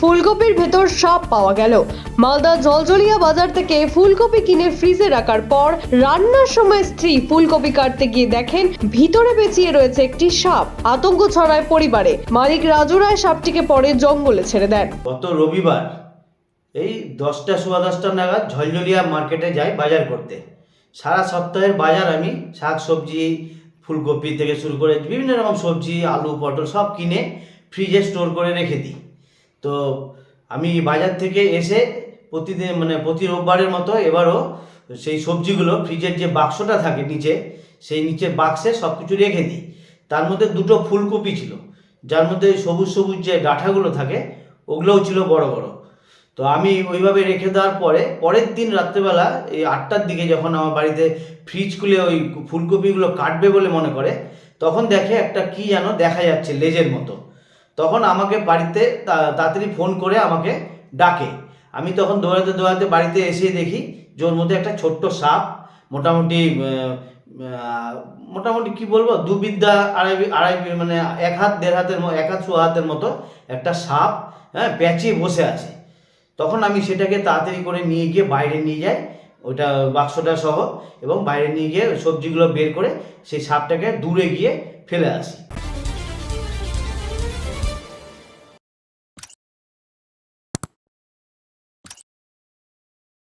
ফুলকপির ভেতর সাপ পাওয়া গেল। মালদা জলজলিয়া বাজার থেকে ফুলকপি কিনে ফ্রিজে রাখার পর রান্নার সময় স্ত্রী ফুলকপি কাটতে গিয়ে দেখেন ভিতরে পেঁচিয়ে রয়েছে একটি সাপ। আতঙ্ক ছড়ায় পরিবারে। মালিক রাজু রায় সাপটিকে পরে জঙ্গলে ছেড়ে দেন। গত রবিবার এই 10টা সোয়া 10টা নাগাদ ঝলঝলিয়া মার্কেটে যাই বাজার করতে। সারা সপ্তাহের বাজার আমি শাক সবজি ফুলকপি থেকে শুরু করে বিভিন্ন রকম সবজি আলু পটল সব কিনে ফ্রিজে স্টোর করে রেখে দিই। তো আমি বাজার থেকে এসে প্রতিদিন প্রতি রোববারের মতো এবারও সেই সবজিগুলো ফ্রিজের যে বাক্সটা থাকে নিচে, সেই নিচের বাক্সে সব কিছু রেখে দিই। তার মধ্যে দুটো ফুলকপি ছিল, যার মধ্যে সবুজ সবুজ যে ডাঁটাগুলো থাকে ওগুলোও ছিল বড় বড়। তো আমি ওইভাবে রেখে দেওয়ার পরে পরের দিন রাত্রেবেলা এই 8টার দিকে যখন আমার বাড়িতে ফ্রিজ খুলে ওই ফুলকপিগুলো কাটবে বলে মনে করে, তখন দেখে একটা কি যেন দেখা যাচ্ছে লেজের মতো। তখন আমাকে বাড়িতে তাড়াতাড়ি ফোন করে আমাকে ডাকে। আমি তখন দৌড়াতে দৌড়াতে বাড়িতে এসে দেখি যে ওর মধ্যে একটা ছোট্ট সাপ, মোটামুটি মোটামুটি কি বলবো, দুবিদ্যা আড়াই মানে এক হাত দেড় হাতের এক হাত সোয়া হাতের মতো একটা সাপ, হ্যাঁ, পেঁচিয়ে বসে আছে। তখন আমি সেটাকে তাড়াতাড়ি করে নিয়ে গিয়ে বাইরে নিয়ে যাই, ওটা বাক্সটা সহ, এবং বাইরে নিয়ে গিয়ে সবজিগুলো বের করে সেই সাপটাকে দূরে গিয়ে ফেলে আসি।